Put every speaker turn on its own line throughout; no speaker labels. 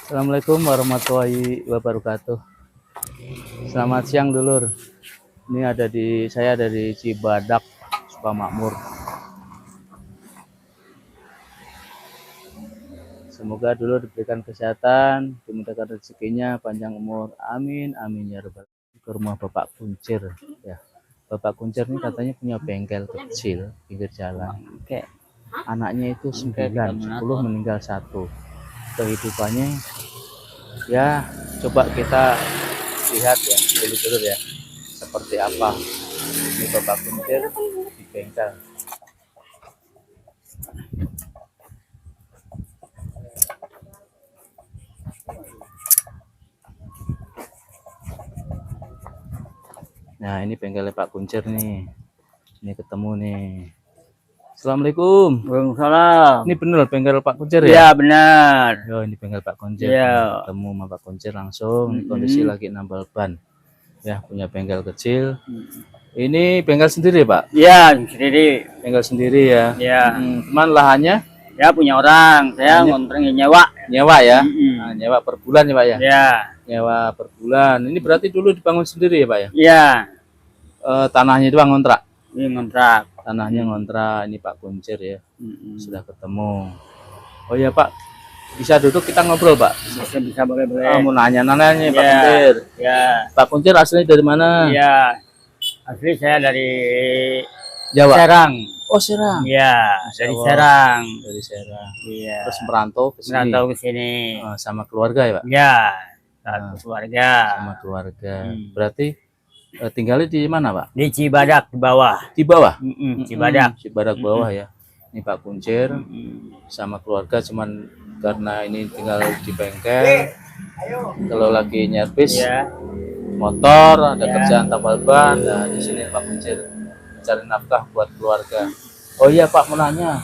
Assalamualaikum warahmatullahi wabarakatuh. Selamat siang dulur. Ini saya ada di Cibadak, Sukamakmur. Semoga dulur diberikan kesehatan, dimudahkan rezekinya, panjang umur. Amin, amin ya rabbal alamin. Ke rumah Bapak Kuncir ya. Bapak Kuncir ini katanya punya bengkel kecil pinggir jalan. Kayak anaknya itu 9, 10 meninggal 1. Kehidupannya ya coba kita lihat ya dulur ya seperti apa ini Bapak Kuncir di bengkel. Nah ini bengkelnya Pak Kuncir nih, ini ketemu nih. Assalamualaikum.
Waalaikumsalam.
Ini bener bengkel Pak Kuncir ya?
Iya benar.
Yo ini bengkel Pak Kuncir.
Iya.
Ketemu sama Pak Kuncir langsung. Ini kondisi lagi nambal ban. Ya punya bengkel kecil. Ini bengkel sendiri Pak?
Iya sendiri.
Bengkel sendiri ya?
Iya.
Cuman lahannya?
Ya punya orang. Saya ngontrak nyewa.
Nyewa ya? Nah, nyewa per bulan ya Pak ya?
Iya.
Nyewa per bulan. Ini berarti dulu dibangun sendiri ya Pak ya?
Iya.
Tanahnya itu ngontrak?
Ini ngontrak.
Tanahnya ngontrak. Ini Pak Kuncir ya? Sudah ketemu. Oh ya Pak, bisa duduk kita ngobrol Pak?
Bisa boleh.
Mau nanya-nanya nih Pak Kuncir.
Ya.
Pak Kuncir asli dari mana?
Iya. Asli saya dari
Jawa.
Serang.
Oh Serang.
Iya. Dari
Jawa.
Serang.
Dari Serang.
Iya.
Terus merantau ke sini.
Merantau ke sini.
Sama keluarga ya Pak?
Iya. Satu keluarga.
Sama keluarga. Berarti tinggalnya di mana Pak?
Di Cibadak di bawah.
Di bawah?
Cibadak.
Cibadak bawah ya. Ini Pak Kuncir sama keluarga, cuman karena ini tinggal di bengkel. Kalau lagi nyervis motor, ada kerjaan tambal ban. Nah di sini Pak Kuncir mencari nafkah buat keluarga. Oh iya Pak, mau nanya,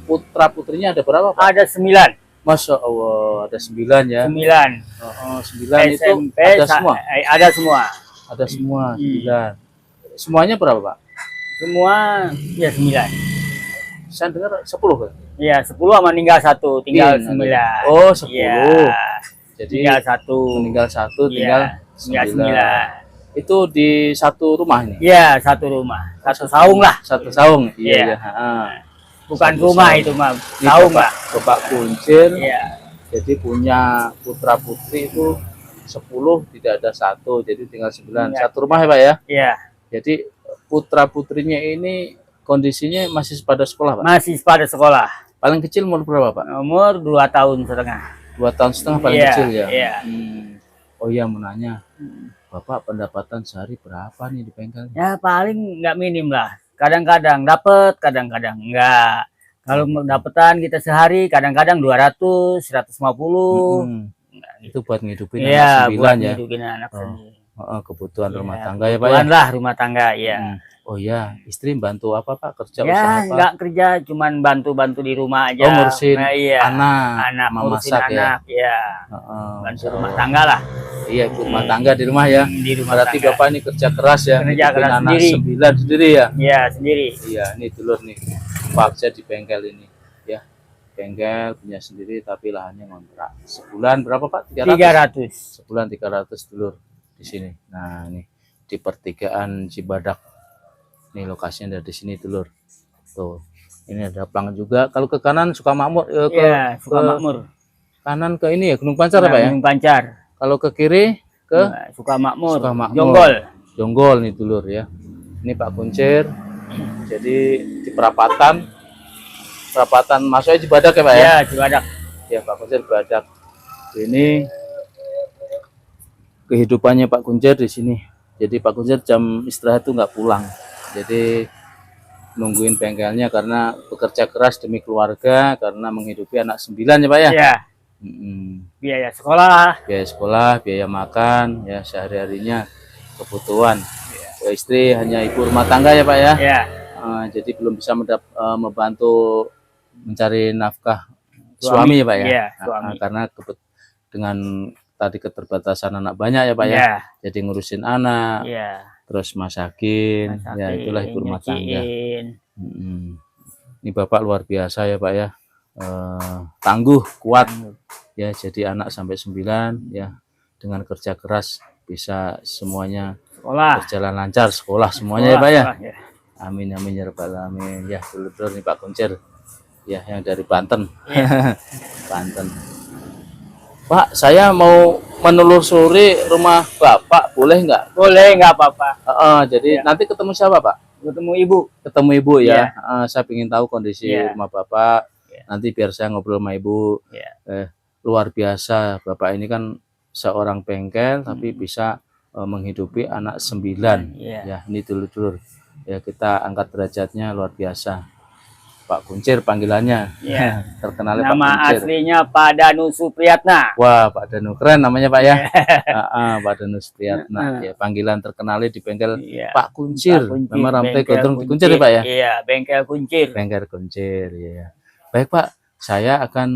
putra putrinya ada berapa Pak?
Ada 9.
Masya Allah, ada 9 ya?
9.
9 itu
SMP,
ada semua?
Ada semua.
Ada semua, 9. Semuanya berapa Pak?
Semua ya 9.
Saya dengar 10 kan?
Iya 10 sama meninggal 1, tinggal 9.
Oh 10.
Ya.
Jadi
tinggal 1.
Meninggal 1, tinggal 9.
9.
Itu di satu rumah ini?
Iya satu rumah, satu saung lah.
Satu saung?
Iya. Bukan
Satu
rumah
saung.
itu mah, saung Pak.
Bapak Kuncir.
Iya.
Jadi punya putra putri itu 10, tidak ada 1, jadi tinggal 9.
Iya.
Satu rumah ya Pak ya?
Iya.
Jadi putra putrinya ini kondisinya masih pada sekolah Pak?
Masih pada sekolah.
Paling kecil umur berapa Pak?
Umur 2,5 tahun.
2,5 tahun paling
Iya,
kecil ya?
Iya.
Oh iya, mau nanya, Bapak pendapatan sehari berapa nih di bengkel?
Ya paling nggak minim lah. Kadang-kadang dapat, kadang-kadang enggak. Kalau pendapatan kita sehari kadang-kadang 200, 150.
Itu buat ngidupin
Iya,
anak 9
buat
ya?
ngidupin anak sendiri.
Kebutuhan
Iya,
rumah tangga ya Pak ya?
kebutuhan lah rumah tangga, iya.
Oh ya, istri bantu apa Pak? Kerja
Ya,
usaha apa?
nggak kerja, cuman bantu-bantu di rumah aja.
Oh, ngurusin
iya.
anak,
ngurusin
memasak
anak, ya. Bantu rumah tangga lah.
Iya, ibu rumah tangga di rumah ya.
Di rumah
Berarti
tangga.
Bapak ini kerja keras ya?
Kerja
ngidupin
keras
anak
sendiri.
9 sendiri ya?
Iya, sendiri.
Iya, ini dulur nih, Pak di bengkel ini ya. Bengkel punya sendiri tapi lahannya ngontrak. Sebulan berapa Pak?
300.
Sebulan 300 dulur di sini. Nah, ini di pertigaan Cibadak. Ini lokasinya dari sini dulur. Tuh. Ini ada plang juga. Kalau ke kanan Sukamakmur
Iya, Sukamakmur.
Kanan ke ini ya Gunung Pancar ya Pak ya?
Gunung Pancar.
Kalau ke kiri ke
Sukamakmur.
Sukamakmur.
Jonggol.
Jonggol nih dulur ya. Ini Pak Kuncir. Jadi di perapatan masuknya Cibadak ya Pak ya?
Iya, Cibadak.
Ya Pak Kuncir Cibadak. Ini kehidupannya Pak Kuncir di sini. Jadi Pak Kuncir jam istirahat tuh nggak pulang. Jadi nungguin bengkelnya karena bekerja keras demi keluarga, karena menghidupi anak 9 ya Pak ya?
Iya. Biaya sekolah.
Biaya sekolah, biaya makan, ya sehari-harinya kebutuhan. Ya, istri hanya ibu rumah tangga ya Pak ya?
Iya.
Jadi belum bisa membantu mencari nafkah suami ya Pak ya?
Iya, suami.
Karena dengan tadi keterbatasan anak banyak ya Pak ya?
Iya.
Jadi ngurusin anak, terus masakin, ya itulah ibu rumah tangga. Ini Bapak luar biasa ya Pak ya, tangguh, kuat, ya, jadi anak sampai 9 ya, dengan kerja keras bisa semuanya
Sekolah.
berjalan lancar, sekolah semuanya ya Pak ya.
Sekolah, ya.
Amin amin ya rabbal alamin. Ya, dulur-dulur nih Pak Kuncir ya, yang dari Banten. Banten. Pak, saya mau menelusuri rumah Bapak, boleh nggak?
Boleh, nggak apa-apa.
Jadi nanti ketemu siapa Pak?
Ketemu ibu.
Ketemu ibu
Iya.
ya. Saya ingin tahu kondisi
Iya.
rumah Bapak.
Iya.
Nanti biar saya ngobrol sama ibu.
Iya.
Luar biasa, Bapak ini kan seorang bengkel tapi bisa menghidupi anak 9.
Iya.
Ya, ini dulur-dulur. Ya, kita angkat derajatnya luar biasa. Pak Kuncir panggilannya.
Iya.
Terkenalnya Pak
Nama
Kuncir.
aslinya Pak Danu Supriyatna.
Wah, Pak Danu keren namanya Pak ya. Pak Danu Supriyatna. Ya, panggilan terkenalnya di bengkel
Iya.
Pak Kuncir.
Pak Kuncir,
Memang rantai
bengkel
gondrong di Kuncir ya Pak ya.
Iya, bengkel Kuncir.
Bengkel Kuncir ya. Baik Pak, saya akan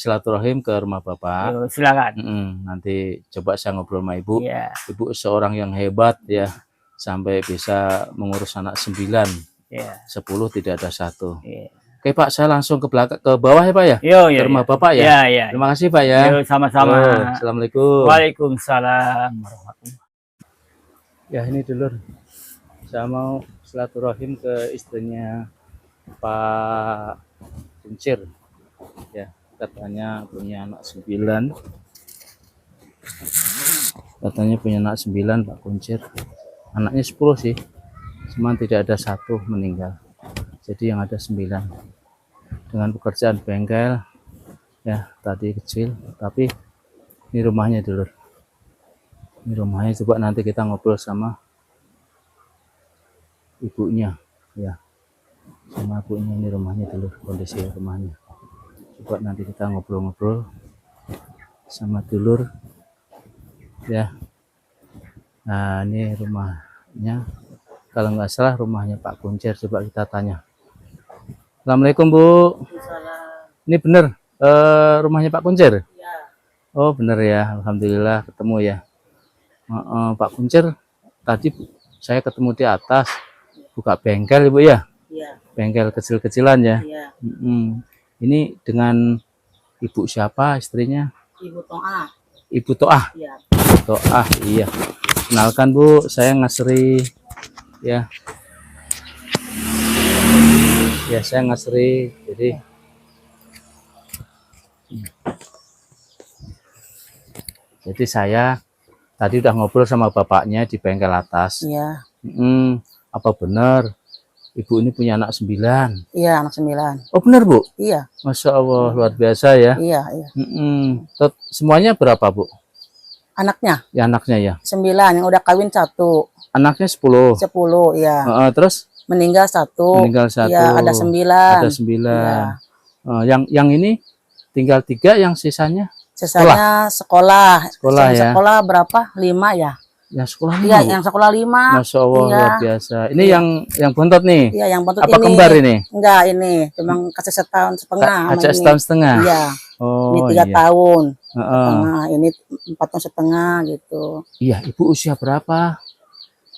silaturahim ke rumah Bapak.
Yo, silakan.
Nanti coba saya ngobrol sama Ibu.
Iya.
Ibu seorang yang hebat ya, sampai bisa mengurus anak 9.
Iya.
10 tidak ada 1.
Iya.
Oke Pak, saya langsung ke belakang, ke bawah ya Pak ya.
Yo,
Ke rumah Bapak ya.
Iya, iya.
Terima kasih Pak ya.
Yo, sama-sama.
Assalamualaikum.
Waalaikumsalam warahmatullahi.
Ya, ini dulur, saya mau silaturahim ke istrinya Pak Kuncir ya, katanya punya anak 9. Katanya punya anak 9 Pak Kuncir. Anaknya 10 sih, cuman tidak ada 1 meninggal, jadi yang ada 9. Dengan pekerjaan bengkel ya, tadi kecil, tapi ini rumahnya dulur. Ini rumahnya, coba nanti kita ngobrol sama ibunya ya, sama ibunya. Ini rumahnya dulu, kondisi rumahnya. Coba nanti kita ngobrol-ngobrol sama dulur ya. Nah, ini rumahnya, kalau nggak salah rumahnya Pak Kuncir. Coba kita tanya. Assalamualaikum Bu. Ini bener rumahnya Pak Kuncir?
Ya.
Oh bener ya, alhamdulillah ketemu ya. Pak Kuncir, tadi saya ketemu di atas buka bengkel Ibu ya.
Iya.
Bengkel kecil-kecilan ya.
Iya.
Ini dengan Ibu siapa istrinya?
Ibu Toah.
Ibu Toah.
Iya.
Toah, iya. Kenalkan Bu, saya Ngasri ya. Ya, saya Ngasri. Jadi saya tadi udah ngobrol sama bapaknya di bengkel atas.
Iya.
Apa benar Ibu ini punya anak 9?
Iya, anak 9.
Oh benar Bu?
Iya.
Masya Allah, luar biasa ya.
Iya, iya.
Semuanya berapa Bu?
Anaknya
Ya, anaknya ya.
9, yang udah kawin 1.
Anaknya 10.
10, iya.
Terus
Meninggal 1.
meninggal 1.
Iya, ada 9.
Ada 9.
Iya.
Yang ini tinggal 3, yang sisanya
Sisanya sekolah.
Sekolah ya.
Sekolah berapa? 5 ya?
ya sekolah
Iya,
5.
yang sekolah 5.
Masya Allah,
Iya.
luar biasa. Ini yang bontot nih.
Iya, yang bontot
Apa
ini.
kembar ini?
Enggak, ini cuma kasih setahun setengah.
Acak setahun setengah.
Iya.
Oh,
Ini 3
iya.
tahun.
Heeh.
Setengah, ini 4 tahun setengah gitu.
Iya, Ibu usia berapa?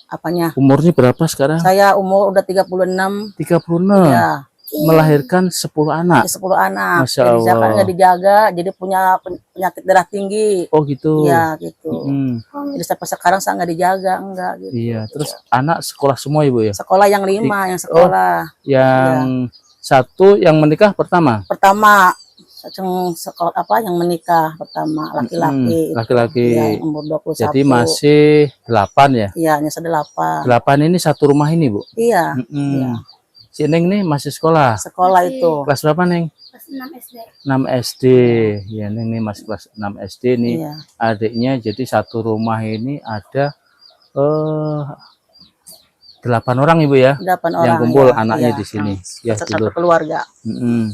Apanya?
Umurnya berapa sekarang?
Saya umur udah 36.
36.
Iya.
Melahirkan 10 anak.
10 anak.
Masya
Jadi
Allah.
nggak dijaga, jadi punya penyakit darah tinggi.
Oh gitu.
Iya gitu.
Mm.
Jadi sampai sekarang saya nggak dijaga, enggak gitu.
Iya, terus anak sekolah semua Ibu ya?
Sekolah yang 5, yang sekolah.
Yang satu yang menikah pertama?
Pertama, sekolah apa yang menikah pertama laki-laki.
Laki-laki.
Iya, umur 21.
Jadi masih 8 ya?
Iya, nyesel 8.
8 ini satu rumah ini Bu?
Iya,
Iya. Si Neng nih masih sekolah.
sekolah itu.
Kelas berapa Neng?
Kelas 6 SD.
6 SD. Ya, Neng nih masih kelas 6 SD nih.
Iya.
Adiknya, jadi satu rumah ini ada 8 orang Ibu ya?
8 orang.
Yang kumpul
ya.
anaknya
Iya.
di sini. Ya,
Satu
dulu.
keluarga.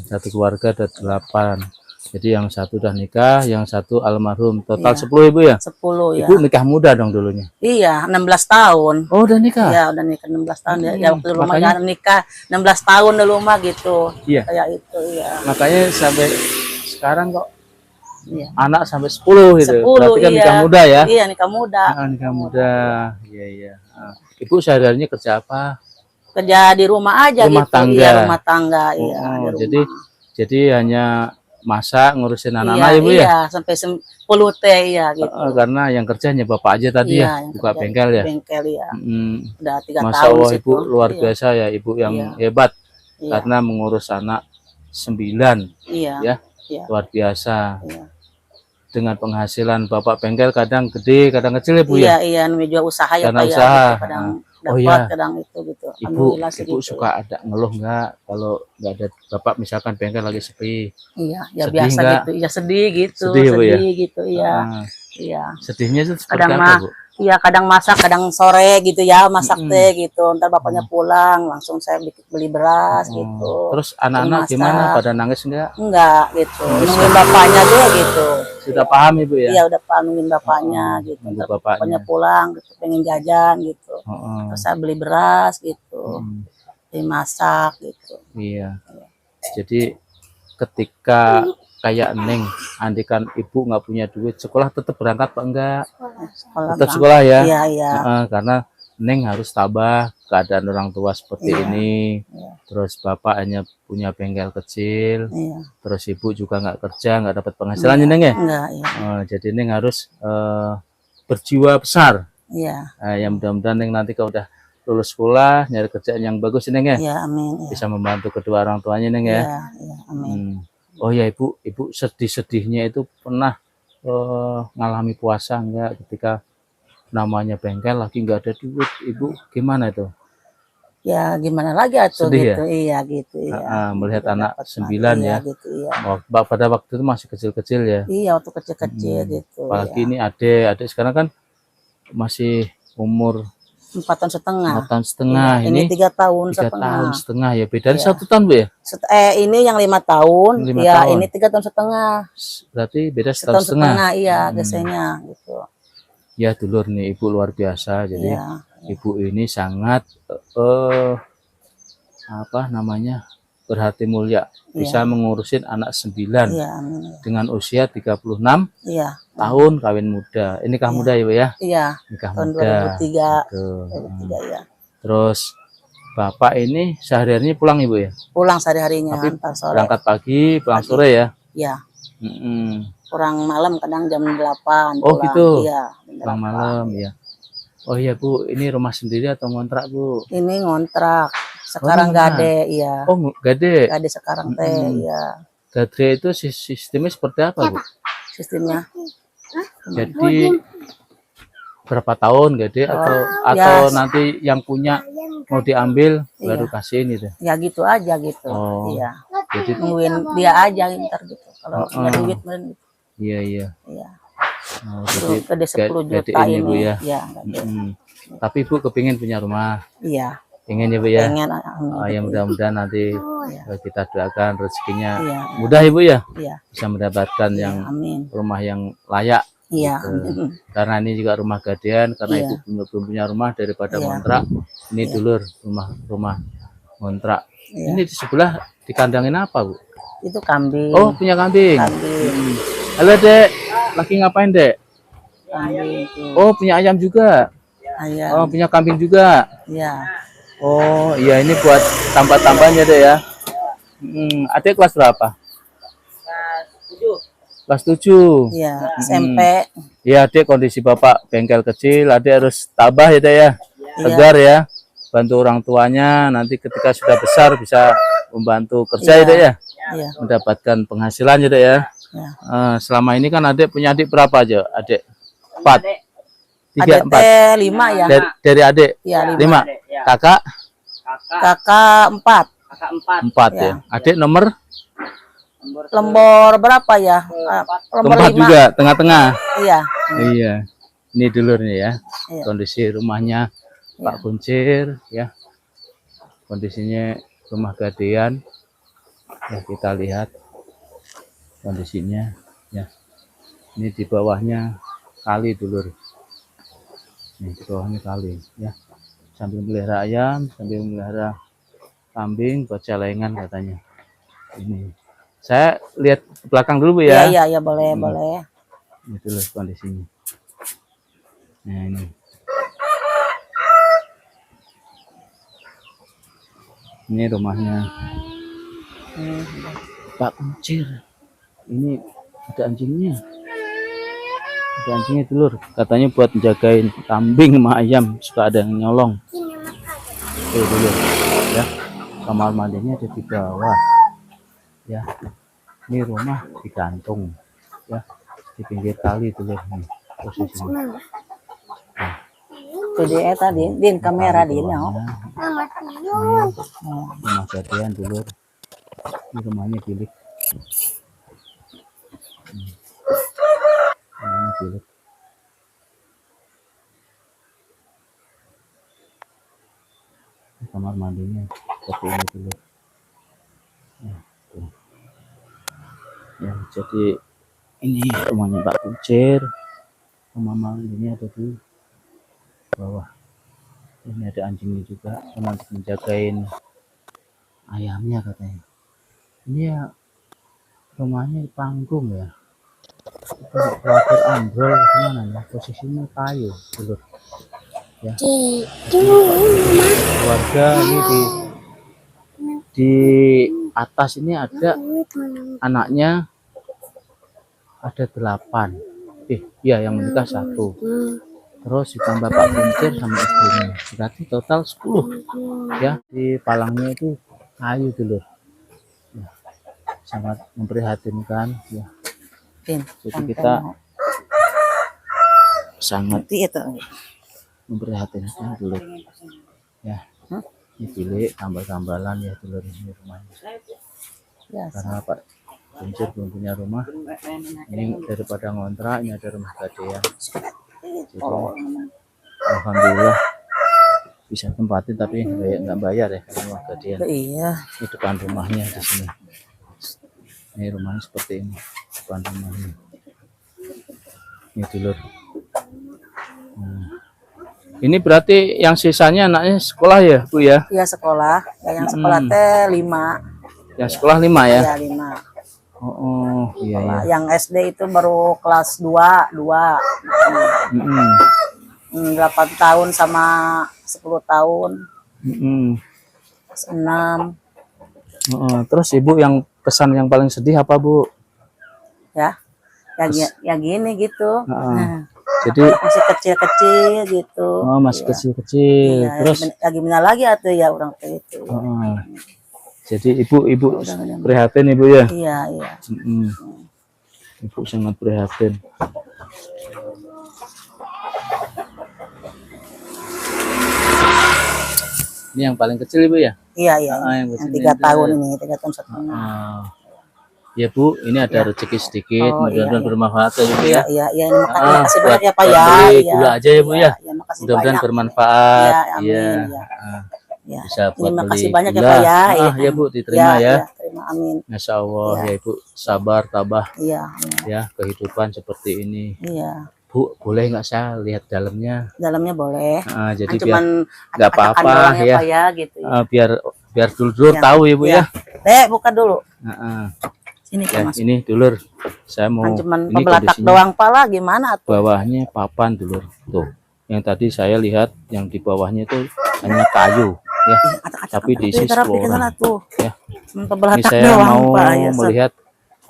Satu keluarga ada 8. Jadi yang satu udah nikah, yang satu almarhum. Total
Iya.
10 Ibu ya?
10 ya.
Ibu nikah muda dong dulunya?
Iya, 16 tahun.
Oh, udah nikah?
Iya, udah nikah 16 tahun ya. Ya waktu rumah
makanya-
jangan nikah 16 tahun dulu mah gitu.
Iya.
Kayak itu ya.
Makanya sampai sekarang kok
Iya.
anak sampai 10 gitu.
10,
Berarti kan
iya.
nikah muda ya?
Iya, nikah muda.
Nikah muda. Iya, iya. Ibu sehari-harinya kerja apa?
Kerja di rumah aja
Rumah
gitu.
tangga.
Iya, rumah tangga. Iya, di rumah.
Jadi hanya masak, ngurusin anak-anak
Iya,
ya Bu ya.
iya, sampai 10 teh ya gitu.
Karena yang kerja hanya Bapak aja tadi
Iya,
ya,
yang
buka
kerja
bengkel ya.
bengkel ya. Udah 3
Masya
tahun
Allah
situ.
Ibu luar
Iya,
biasa ya, Ibu yang
iya,
hebat
iya,
karena mengurus anak 9
iya,
ya,
iya,
luar biasa.
iya.
Dengan penghasilan Bapak bengkel kadang gede, kadang kecil ya Bu
Iya,
ya.
iya, namanya juga usaha ya
Karena
Pak ya
usaha.
gitu. Kadang
Oh
dapat,
ya,
kadang itu gitu.
Ibu,
Alhamdulillah sih
Ibu
gitu.
suka ada ngeluh nggak kalau nggak ada Bapak misalkan bengkel lagi sepi?
Iya, ya
Sedih
biasa
nggak?
gitu. Iya sedih gitu,
Sedih ya Bu ya.
sedih gitu. Iya,
Ah,
iya.
sedihnya itu seperti
Kadang
apa
mah,
Bu?
iya kadang masak, kadang sore gitu ya masak teh gitu. Ntar bapaknya
Mm.
pulang, langsung saya beli beras
Oh.
gitu.
Terus
Jadi
anak-anak gimana?
masak.
Pada nangis nggak?
Enggak gitu.
Nangis
Nungguin
nggak?
bapaknya deh gitu.
Sudah paham Ibu ya?
Iya udah Pak nungguin bapaknya gitu.
Nunggu
Ntar
bapaknya.
bapaknya pulang gitu, pengen jajan gitu.
Oh,
Terus saya beli beras gitu,
mm,
dimasak gitu.
iya. Jadi ketika kayak Neng, andikan Ibu nggak punya duit, sekolah tetap berangkat Pak enggak?
Sekolah
Tetap
Bang.
sekolah ya?
Iya iya.
Karena Neng harus tabah keadaan orang tua seperti
Iya,
ini.
iya.
Terus Bapak hanya punya bengkel kecil.
Iya.
Terus Ibu juga nggak kerja, nggak dapat penghasilan ya Neng ya?
Enggak iya.
Jadi Neng harus berjiwa besar.
Iya.
Ya mudah-mudahan Neng nanti kalau udah lulus sekolah, nyari kerjaan yang bagus ya Neng ya?
Iya amin. Iya.
Bisa membantu kedua orang tuanya Neng ya?
Iya, iya amin.
Oh ya Ibu sedih-sedihnya itu pernah ngalami puasa enggak ketika namanya bengkel lagi nggak ada duit, Ibu gimana itu?
Ya gimana lagi atuh
Sedih ya?
gitu. Iya gitu iya.
Melihat
Udah
anak
dapat
9
iya,
ya.
gitu iya.
Pada waktu itu masih kecil-kecil ya.
Iya waktu kecil-kecil gitu.
Apalagi
Iya.
ini adik sekarang kan masih umur
4 tahun setengah.
4 tahun setengah.
Iya, ini 3 tahun
3
setengah.
tahun setengah ya. Bedanya
Iya.
1 tahun Bu ya?
Ini yang 5 tahun,
5
ya
tahun.
ini 3 tahun setengah.
Berarti beda
Setahun
setahun setengah.
setengah, iya biasanya gitu.
Ya dulur nih Ibu luar biasa. Jadi
Iya.
Ibu ini sangat apa namanya berhati mulia, bisa mengurusin anak 9
Iya, amin.
dengan usia 36
Iya,
tahun, kawin muda. Ini nikah muda ya Bu ya?
iya.
Nikah
Tahun
muda.
2003.
Gitu.
2003 ya.
Terus Bapak ini sehari-harinya pulang Ibu ya?
Pulang sehari-harinya
Tapi
antar sore.
berangkat pagi, pulang
Pagi.
sore ya?
Iya.
Mm-mm.
Kurang malam kadang jam 8
Oh,
pulang.
gitu.
Iya, jam
Pulang
8.
malam ya. Oh iya Bu, ini rumah sendiri atau ngontrak Bu?
Ini ngontrak. Sekarang
rumah.
gade, iya.
Oh gade.
Gade sekarang teh, iya.
Gade itu sistemnya seperti apa Bu?
Sistemnya.
Jadi berapa tahun gade atau
ya.
nanti yang punya mau diambil baru
Iya.
kasihin itu?
Ya gitu aja gitu.
Oh.
Iya.
Jadi
Nungguin dia aja ntar gitu. Kalau punya duit meren gitu.
iya.
Iya.
Oh,
Terus gede 10
gade
juta
ini, Bu,
ini.
ya.
Iya, gede.
Tapi Ibu kepingin punya rumah,
Iya.
pengen ya Bu ya.
Pengen
Ya mudah-mudahan nanti kita doakan rezekinya
Iya.
mudah Ibu ya,
Iya.
bisa mendapatkan yang
Amin.
rumah yang layak.
Iya.
Gitu. Karena ini juga rumah gadean, karena
Iya.
Ibu belum punya rumah daripada
Iya.
ngontrak. Ini dulur rumah ngontrak.
Iya.
Ini di sebelah dikandangin apa Bu?
Itu kambing.
Oh punya kambing.
Kambing.
Halo Dek, lagi ngapain Dek?
Kambing itu.
Oh punya ayam juga.
Ayam.
Oh punya kambing juga.
Iya.
Oh iya ini buat tambah-tambahnya Dek ya. Adik kelas berapa? Kelas 7.
Iya. SMP.
Ya Dek, kondisi Bapak bengkel kecil, Adik harus tabah ya Dek ya. Tegar ya. Bantu orang tuanya, nanti ketika sudah besar bisa membantu kerja ya Dek ya.
Iya.
Mendapatkan penghasilan ya Dek ya.
Iya.
Selama ini kan Adik punya adik berapa aja? Adik 4. 3,
Adik
4.
teh 5 ya.
Dari adik
Iya,
5. Kakak
Kakak 4.
4 ya. Adik nomor
Lembor berapa ya? Lembor
keempat
5.
juga, tengah-tengah.
Iya.
Iya. Ini dulur nih ya.
Iya.
Kondisi rumahnya Pak Kuncir ya. Kondisinya rumah gadean. Ya kita lihat kondisinya ya. Ini di bawahnya kali dulur. Ini di bawahnya kali ya. Sambil melihara ayam, sambil melihara kambing buat celengan katanya. Ini. Saya lihat ke belakang dulu Bu ya.
Iya, iya, boleh, boleh.
Ini dulu kondisinya. Nah ini. Ini rumahnya Pak Kuncir. Ini ada anjingnya. Ada anjingnya dulur. Katanya buat jagain kambing sama ayam. Suka ada yang nyolong. Tuh dulur. Ya. Kamar mandinya ada di bawah. Ya. Ini rumah digantung. Ya. Di pinggir kali dulur. Nih, posisinya.
Tuh dia tadi, din kamera din ya.
Rumah gadian dulur. Ini rumahnya bilik. Rumahnya bilik. Ini kamar mandinya seperti ini dulu. Ya, tuh. Ya, jadi ini rumahnya Pak Kuncir. Kamar mandinya ada di bawah. Ini ada anjingnya juga, nanti menjagain ayamnya katanya. Ini ya rumahnya di panggung ya. Khawatir ambrol gimana ya, posisinya kayu dulur. Ya. Keluarga ini di atas ini ada anaknya ada 8. Iya yang menikah 1. Terus ditambah Pak Kuncir sama istrinya. Berarti total 10. Ya, di palangnya itu kayu dulur. Ya, sangat memprihatinkan ya.
Din,
Jadi kita sangat
itu.
memprihatinkan dulur. Ya. Ini bilik tambal-tambalan ya dulur ini rumahnya.
Ya,
Karena Pak Kuncir belum punya rumah. Ini daripada ngontrak, ini ada rumah gadean. Jadi alhamdulillah bisa tempatin tapi nggak bayar ya rumah gadean.
iya.
Ini depan rumahnya di sini. Ini rumahnya seperti ini depan rumahnya. Ini dulur. Nah, ini berarti yang sisanya anaknya sekolah ya Bu ya?
Iya sekolah. Ya, yang sekolah teh 5.
Yang sekolah 5 ya?
Iya 5.
Oh iya ya.
Yang SD itu baru kelas 2. 8 tahun sama 10 tahun. 6.
Terus Ibu yang pesan yang paling sedih apa Bu?
Ya. Ya gini gitu.
Jadi
Masih kecil-kecil gitu.
masih kecil-kecil.
Iya,
Terus
lagi mana lagi atuh ya orang tua itu.
jadi ibu prihatin Ibu ya?
Iya, iya.
Ibu sangat prihatin. Ini yang paling kecil Ibu ya?
Iya, iya.
Yang
Yang 3 tahun ini, 3 tahun 1 tahun.
Ya Bu, ini ada rezeki sedikit,
Oh,
mudah-mudahan
iya.
bermanfaat ya Bu
Iya,
ya.
iya, iya. Ini makasih
buat
banyak ya Pak ya.
beli
Iya.
gula aja ya Bu ya.
Iya, makasih
Mudah-mudahan
banyak.
bermanfaat.
Iya, amin,
Iya.
iya. Ya.
Bisa
Ini
buat
makasih
beli
banyak ya
gula.
Pak ya.
Ya Bu, diterima ya.
Iya, terima amin.
Masya Allah
Iya.
ya Ibu, sabar tabah
Iya, amin.
ya kehidupan seperti ini.
Iya.
Bu, boleh nggak saya lihat dalamnya?
Dalamnya boleh.
Jadi
Kan
biar
cuman
nggak
acak-acakan
apa-apa
doang
ya.
Pak ya gitu. Ya.
Biar dulur
Iya.
tahu ya Bu
Iya.
ya.
Buka dulu. Sini
Ya,
kan Mas.
ini dulur, saya mau
Kan cuman
ini
pembelatak
kondisinya
doang pala gimana tuh?
bawahnya papan dulur tuh. Yang tadi saya lihat yang di bawahnya itu hanya kayu ya, tapi diisi 10 orang. Ya. Ini
Pembelatak
saya
doang
mau
Pak. Ya,
melihat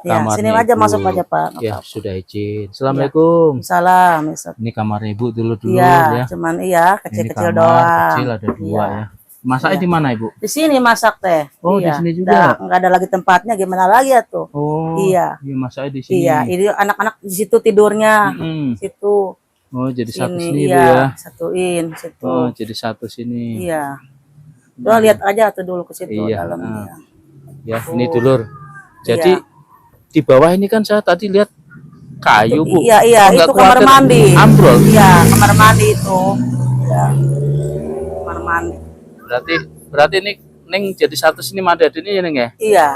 ya,
kamarnya
sini aja
Ibu.
masuk aja Pak.
Ya sudah izin. Assalamualaikum.
Salam.
Ini kamarnya Ibu dulu
Iya,
ya.
cuman
Ini
kecil-kecil
kamar
doang.
kecil ada 2
Iya.
ya. Masaknya di mana Ibu?
Di sini masak teh.
Oh, di
Iya.
sini juga.
Nggak ada lagi tempatnya, gimana lagi ya tuh?
Oh
Iya.
iya masaknya di sini.
Iya, ini anak-anak di situ tidurnya. Situ.
Oh jadi satu sini
iya,
Ibu ya.
Satuin situ.
Oh jadi satu sini.
Iya. Tuh lihat aja tuh dulu ke situ
Iya,
dalamnya.
Ya ini dulur. Jadi
Iya.
di bawah ini kan saya tadi lihat kayu Bu.
Iya, iya,
Oh, nggak
itu kamar
khawatir
mandi.
ambrol.
Iya, kamar mandi itu. Ya. Kamar mandi.
Berarti ini Neng jadi satu sini Madad ini ya Neng ya?
Iya.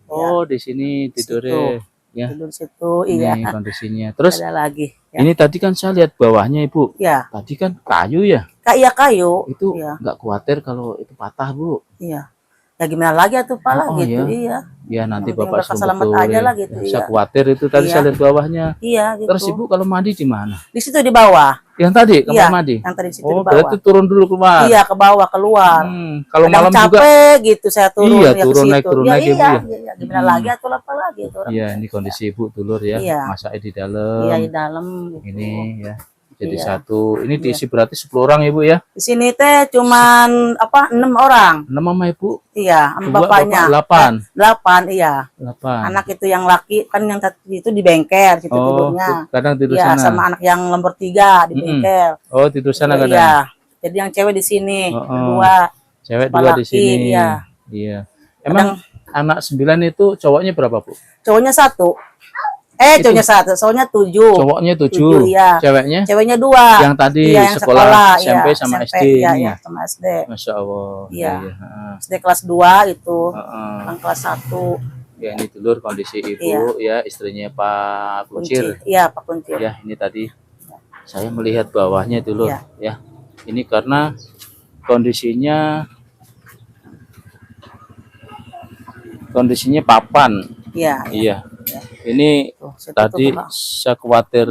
Oh di sini tidurnya ya.
Tidur situ, iya.
Ini kondisinya. Terus
Ada lagi. Ya.
ini tadi kan saya lihat bawahnya Ibu.
Iya.
Tadi kan kayu ya.
Iya kayu.
Itu
Iya.
nggak khawatir kalau itu patah Bu.
Iya. Ya gimana lagi atuh Pak lah
Oh,
gitu.
iya.
Iya.
Ya nanti
Yang penting
Bapak
bakal
suruh
selamat
betul
aja
ya.
lah gitu,
Saya
iya.
khawatir itu tadi
Iya.
saya lihat bawahnya.
Iya gitu.
Terus Ibu kalau mandi di mana?
Di situ di bawah.
Yang tadi kamar
Iya,
mandi.
yang tadi situ
Oh,
di bawah.
berarti turun dulu keluar.
Iya, ke bawah keluar.
Kalau
Kadang
malam juga.
capek gitu saya turun
Iya,
ya ke
turun
situ.
naik, turun
Ya,
naik ya, Bu,
iya,
ya?
iya, gimana lagi atau apa lagi itu orang.
Iya, ini kondisi ibu dulur ya.
Iya.
Masaknya di
Iya,
dalam.
di dalam gitu.
Ini ya. Jadi
Iya.
satu. Ini
Iya.
diisi berarti 10 orang ya, Bu ya.
Di sini teh cuman 6 orang.
6 sama ibu.
Iya, sama
2
bapaknya.
bapak 8.
8, iya.
8.
Anak itu yang laki kan yang satu itu di bengkel situ
Oh,
tidurnya.
kadang tidur
Iya,
sana.
sama anak yang nomor 3 di bengkel.
Oh, tidur sana kadang.
Iya. Jadi yang cewek di sini,
Oh, oh.
berdua.
Cewek
Sama
2 di
laki,
sini.
iya.
Iya. Emang anak 9 itu cowoknya berapa, Bu?
Cowoknya 1. Cowoknya 1, cowoknya 7.
Cowoknya 7.
Iya.
Ceweknya?
Ceweknya 2.
Yang tadi
Iya, yang
sekolah SMP
iya,
sama
SMP,
SD
iya,
ini
iya,
ya.
sama SD.
Masya Allah.
Iya.
Heeh.
SD kelas 2 itu.
Heeh.
Yang kelas 1.
Ya, ini dulur kondisi ibu
Iya.
ya, istrinya Pak Kuncir.
Iya, Pak Kuncir.
Ya, ini tadi saya melihat bawahnya dulur
Iya.
ya. Ini karena kondisinya papan.
Iya.
Iya. Ini
Tuh, situ
tadi
tuh, Pak.
saya khawatir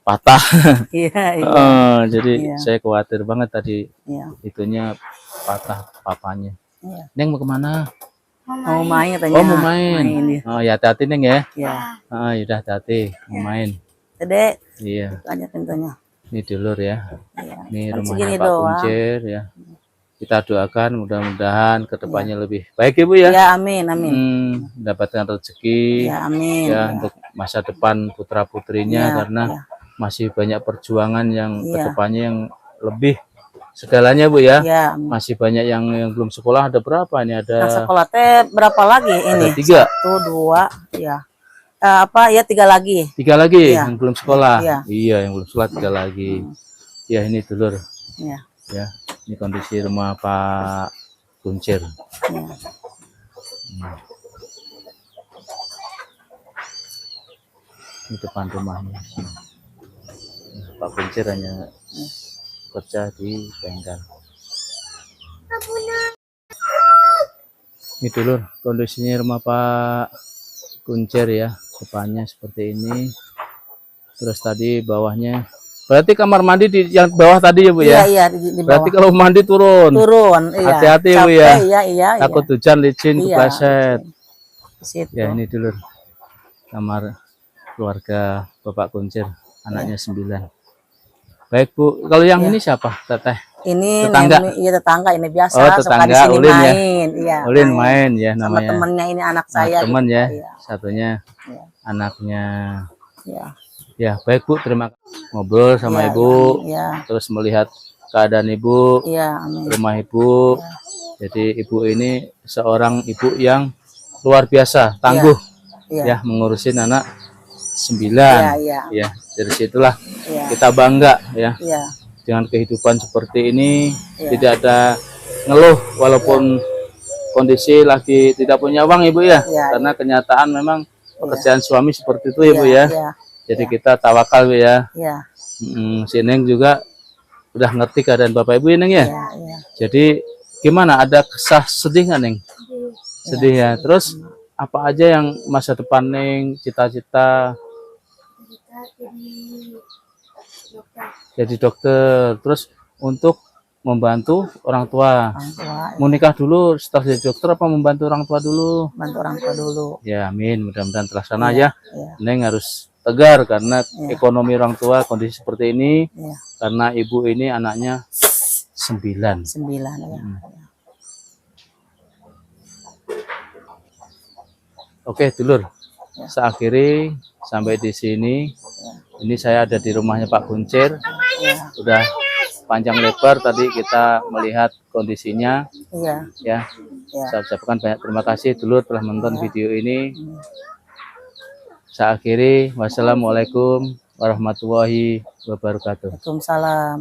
patah.
Iya, iya.
Jadi
Iya.
saya khawatir banget tadi
Iya.
itunya patah papannya.
Iya.
Neng mau kemana?
Mau main katanya.
Oh, mau main.
Iya.
Oh, ya hati-hati Neng ya.
Iya.
Yaudah hati-hati mau main.
Dedek,
Iya.
aja pintunya.
Ini dulur ya.
Iya.
Ini
Kan
rumahnya
segini
Pak
doang.
Kuncir ya. Kita doakan mudah-mudahan kedepannya lebih baik ya Bu ya.
Iya, amin, amin.
Mendapatkan rezeki
Iya, amin.
ya untuk masa depan putra putrinya
Iya,
karena
iya.
masih banyak perjuangan yang
Iya.
kedepannya yang lebih segalanya Bu ya.
Iya, amin.
Masih banyak yang belum sekolah, ada berapa ini?
Nah,
Ada
sekolah teh berapa lagi ini?
3.
1, 2, ya. Ya 3 lagi.
3 lagi
Iya.
yang belum sekolah.
Iya.
Iya, yang belum sekolah 3 lagi. Ya ini dulur
Iya.
ya. Ini kondisi rumah Pak Kuncir.
Iya.
Ini depan rumahnya. Pak Kuncir hanya kerja di bengkel. Ini dulu kondisinya rumah Pak Kuncir ya. Depannya seperti ini. Terus tadi bawahnya. Berarti kamar mandi di yang bawah tadi ya Bu ya?
Iya, di bawah.
Berarti kalau mandi turun.
Iya.
Hati-hati Bu
Capek,
ya.
Iya.
Takut hujan licin
Iya.
kepleset.
Di situ.
Ya ini dulu kamar keluarga Bapak Kuncir, anaknya 9. Baik Bu, kalau yang ini siapa Teteh?
Ini
Tetangga?
Iya, tetangga ini biasa.
Oh,
suka
tetangga,
di sini
Ulin ya?
main. Iya.
Ulin main ya
Sama
namanya.
temennya ini anak
Nah,
saya.
teman
gitu.
ya,
Iya.
satunya
Iya.
anaknya.
Iya.
Ya baik Bu, terima kasih ngobrol sama
Iya,
Ibu,
Iya.
terus melihat keadaan Ibu,
Iya, amin.
rumah Ibu. Jadi Ibu ini seorang ibu yang luar biasa, tangguh
Iya.
ya mengurusin anak 9.
Iya.
Ya, dari situlah
Iya.
kita bangga ya
Iya.
dengan kehidupan seperti ini.
Iya.
Tidak ada ngeluh walaupun kondisi lagi tidak punya uang Ibu ya.
Iya.
Karena kenyataan memang pekerjaan suami seperti itu Ibu ya.
Iya.
Jadi kita tawakal Bu ya.
Iya.
Si Neng juga udah ngerti keadaan Bapak Ibu ya Neng ya.
Iya.
Jadi gimana, ada kesah sedih nggak Neng? Sedih ya. Terus apa aja yang masa depan Neng cita-cita? Jadi dokter. Terus untuk membantu orang tua.
Orang tua.
Mau nikah dulu setelah jadi dokter apa membantu orang tua dulu?
Bantu orang tua dulu.
Ya amin, mudah-mudahan terlaksana ya.
Iya.
Neng harus tegar karena ekonomi orang tua kondisi seperti ini.
Iya.
Karena ibu ini anaknya 9.
9 ya.
Oke, dulur. Saya akhiri sampai di sini. Ini saya ada di rumahnya Pak Kuncir. Udah panjang lebar tadi kita melihat kondisinya
Iya.
ya. Saya ucapkan banyak terima kasih dulur telah menonton video ini. Saya akhiri. Wassalamualaikum warahmatullahi wabarakatuh.
Waalaikumsalam.